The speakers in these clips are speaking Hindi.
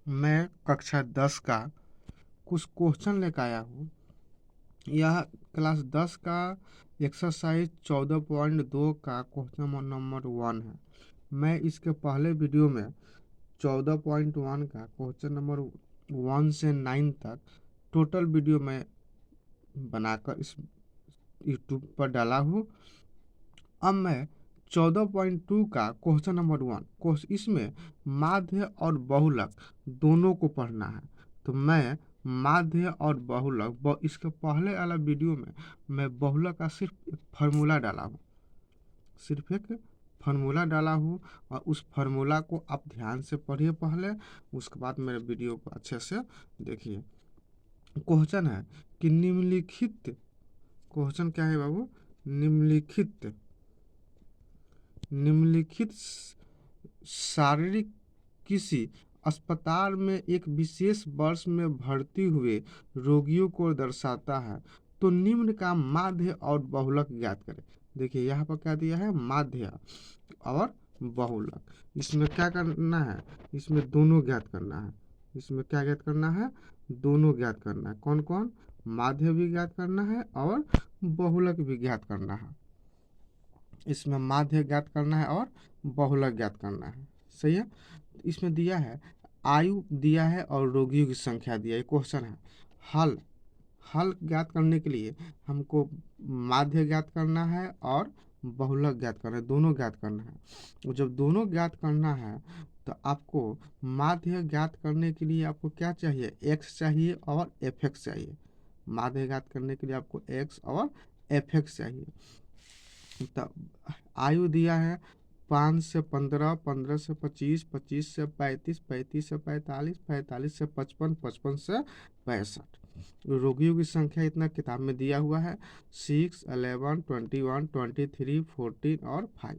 मैं कक्षा 10 का कुछ क्वेश्चन लेकर आया हूँ। यह क्लास 10 का एक्सरसाइज 14.2 का क्वेश्चन नंबर 1 है। मैं इसके पहले वीडियो में 14.1 का क्वेश्चन नंबर 1 से 9 तक टोटल वीडियो में बनाकर इस यूट्यूब पर डाला हूँ। अब मैं 14.2 का क्वेश्चन नंबर 1 इसमें माध्य और बहुलक दोनों को पढ़ना है। तो मैं माध्य और बहुलक इसके पहले वाला वीडियो में मैं बहुलक का सिर्फ एक फार्मूला डाला हूँ, सिर्फ एक फार्मूला डाला हूँ। और उस फार्मूला को आप ध्यान से पढ़िए पहले, उसके बाद मेरे वीडियो को अच्छे से देखिए। क्वेश्चन है कि निम्नलिखित, क्वेश्चन क्या है बाबू, निम्नलिखित शारीरिक किसी अस्पताल में एक विशेष वर्ष में भर्ती हुए रोगियों को दर्शाता है, तो निम्न का माध्य और बहुलक ज्ञात करें। देखिए यहाँ पर क्या दिया है, माध्य और बहुलक। इसमें क्या करना है, इसमें दोनों ज्ञात करना है। इसमें क्या ज्ञात करना है, दोनों ज्ञात करना है। कौन कौन, माध्य भी ज्ञात करना है और बहुलक भी ज्ञात करना है। इसमें माध्य ज्ञात करना है और बहुलक ज्ञात करना है। सही है। इसमें दिया है आयु दिया है और रोगियों की संख्या दिया है। क्वेश्चन है हल ज्ञात करने के लिए हमको माध्य ज्ञात करना है और बहुलक ज्ञात करना है, दोनों ज्ञात करना है। और जब दोनों ज्ञात करना है तो आपको माध्य ज्ञात करने के लिए आपको क्या चाहिए, एक्स चाहिए और एफ एक्स चाहिए। माध्य ज्ञात करने के लिए आपको एक्स और एफ एक्स चाहिए। तो आयु दिया है 5 से 15, 15 से 25, 25 से 35, 35 से 45, 45 से 55, 55 से 65। रोगियों की संख्या इतना किताब में दिया हुआ है 6, 11, 21, 23, 14 और 5।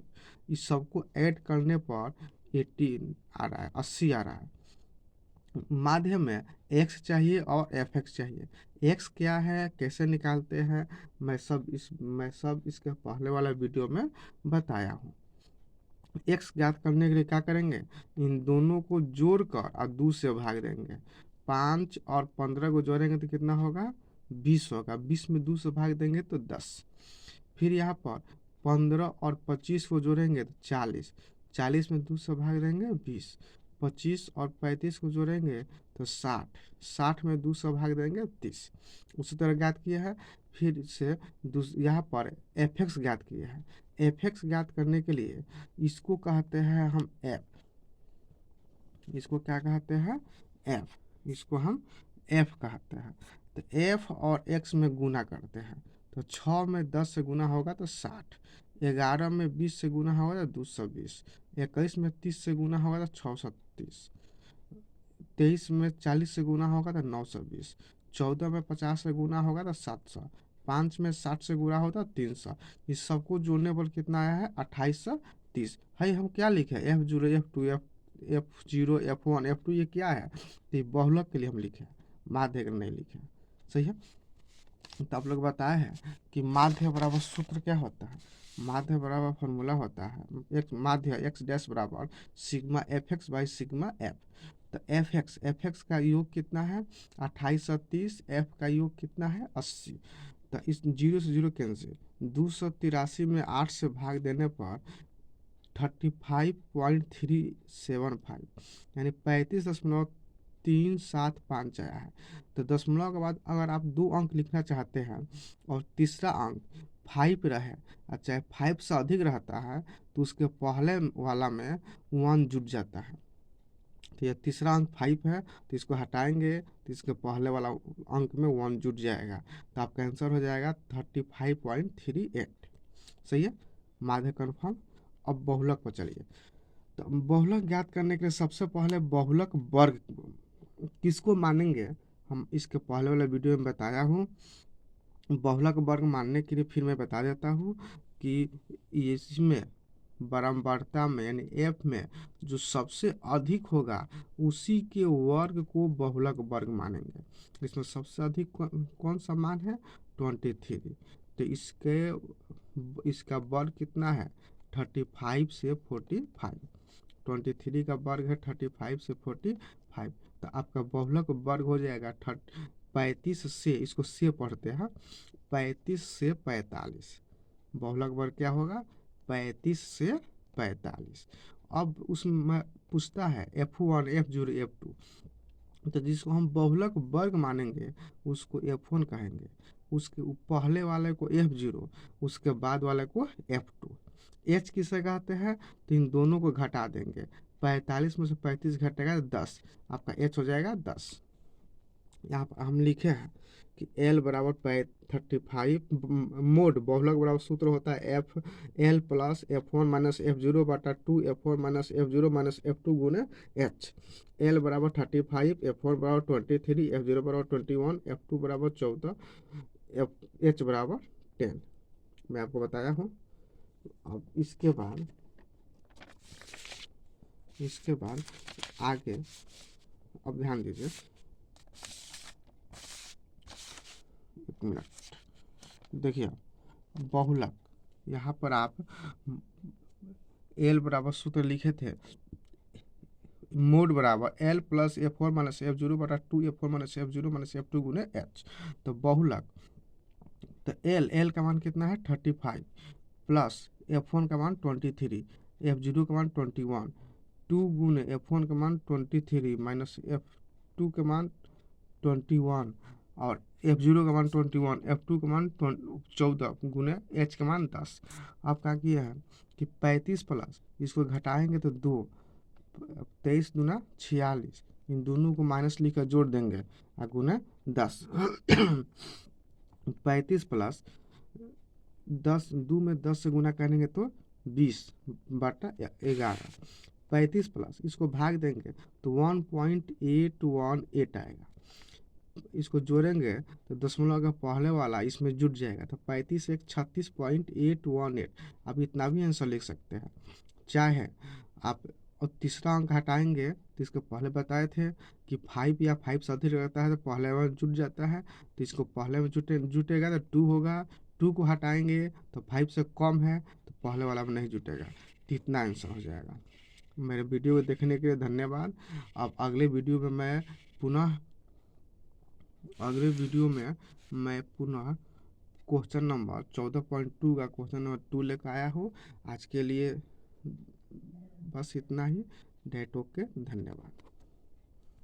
इस सबको ऐड करने पर 18 आ रहा है, 80 आ रहा है। माध्य में एक्स चाहिए और एफ एक्स चाहिए। एक्स क्या है, कैसे निकालते हैं, मैं सब इसके पहले वाला वीडियो में बताया हूँ। एक्स ज्ञात करने के लिए क्या करेंगे, इन दोनों को जोड़कर और 2 से भाग देंगे। 5 और 15 को जोड़ेंगे तो कितना होगा, 20 होगा। 20 में 2 से भाग देंगे तो 10। फिर यहाँ पर 15 और 25 को जोड़ेंगे तो 40, 40 में 2 से भाग देंगे 20। 25 और 35 को जोड़ेंगे तो 60, 60 में 2 से भाग देंगे 30। उसी तरह ज्ञात किया है। फिर से यहाँ पर एफ एक्स ज्ञात किया है। एफ एक्स ज्ञात करने के लिए इसको कहते हैं हम एफ, इसको क्या कहते हैं, एफ, इसको हम एफ कहते हैं। तो एफ और एक्स में गुना करते हैं तो 6 में 10 से गुना होगा तो 60, 11 में 20 से गुना होगा तो 220, 21 में 30 से गुना होगा तो 630, 23 में 40 से गुना होगा तो 920, 14 में 50 से गुना होगा तो 700, 5 में 60 से गुना होता तो 300। इस सबको जोड़ने पर कितना आया है, 2830। भाई हम क्या लिखे, F0, F2, F0, F1, F2, ये क्या है, तो ये बहुलक के लिए हम लिखे, माध्य के नहीं लिखे। सही है। तो आप लोग बताए हैं कि माध्य बराबर सूत्र क्या होता है, माध्य बराबर फॉर्मूला होता है एक माध्य एक्स डैश बराबर sigma F x by sigma F. तो एफ एक्स का योग कितना है, 2830, एफ का योग कितना है, 80। तो इस 0 से 0 कैंसिल, 283 में 8 से भाग देने पर 35.375 यानी 35.375 आया है। तो दशमलव के बाद अगर आप 2 अंक लिखना चाहते हैं और तीसरा अंक 5 रहे, चाहे 5 से अधिक रहता है तो उसके पहले वाला में 1 जुट जाता है। तो यह तीसरा अंक 5 है तो इसको हटाएंगे तो इसके पहले वाला अंक में 1 जुट जाएगा, तो आपका आंसर हो जाएगा 35.38। सही है, माध्य कन्फर्म। अब बहुलक पर चलिए। तो बहुलक ज्ञात करने के लिए सबसे पहले बहुलक वर्ग किसको मानेंगे, हम इसके पहले वाले वीडियो में बताया हूँ। बहुलक वर्ग मानने के लिए फिर मैं बता देता हूँ कि इसमें बारंबारता में यानी एफ में जो सबसे अधिक होगा उसी के वर्ग को बहुलक वर्ग मानेंगे। इसमें सबसे अधिक कौन सा मान है, 23। तो इसका वर्ग कितना है, 35 से 45। 23 का वर्ग है 35 से 45। तो आपका बहुलक वर्ग हो जाएगा 35 से, इसको से पढ़ते हैं, 35 से 45। बहुलक वर्ग क्या होगा? 35 से 45। अब उसमें पूछता है F1 F0 F2, तो जिसको हम बहुलक वर्ग मानेंगे उसको F1 कहेंगे, उसके पहले वाले को F0, उसके बाद वाले को F2। H किसे कहते हैं? तो इन दोनों को घटा देंगे, 45 में से 35 घटेगा 10, आपका H हो जाएगा 10। यहाँ पर हम लिखे हैं कि L बराबर 35, मोड बहुलक बराबर सूत्र होता है L plus F1 minus F0 बटा 2 F1 minus F0 minus F2 गुने H। L बराबर 35, F1 बराबर 23, F0 बराबर 21, F2 बराबर 14, H बराबर 10, मैं आपको बताया हूँ। अब इसके बाद आगे, अब ध्यान दीजिए, एक मिनट, देखिए बहुलक, यहाँ पर आप L बराबर सूत्र लिखे थे, मोड बराबर L plus F1 minus F0 बटा 2 F1 minus F0 minus F2 गुने H। तो बहुलक, तो L का मान कितना है? 35 प्लस F1 का मान 23, F0 का मान 21, 2 गुने F1 का मान 23 माइनस F2 का मान 21 और F0 का मान 21, F2 का मान 14 गुने H का मान 10। अब क्या किया है कि 35 प्लस इसको घटाएंगे तो 2, 23 दूना 46, इन दोनों को माइनस लिखकर जोड़ देंगे और गुने 10। 35 प्लस 10, 2 में 10 से गुना करेंगे तो 20 बटा 11। 35 प्लस इसको भाग देंगे तो 1.818 आएगा। इसको जोड़ेंगे तो दशमलव का पहले वाला इसमें जुट जाएगा, तो 35 एक 36.818। आप इतना भी आंसर लिख सकते हैं चाहे आप। और तीसरा अंक हटाएंगे तो इसको पहले बताए थे कि 5 या 5 से अधिक रहता है तो पहले में जुट जाता है, तो इसको पहले में जुटेगा तो 2 होगा, 2 को हटाएंगे तो 5 से कम है तो पहले वाला में नहीं जुटेगा, तो इतना आंसर हो जाएगा। मेरे वीडियो को देखने के लिए धन्यवाद। अब अगले वीडियो में मैं पुनः क्वेश्चन नंबर 14.2 का क्वेश्चन नंबर 2 लेकर आया हूँ। आज के लिए बस इतना ही। डेट ओके, धन्यवाद।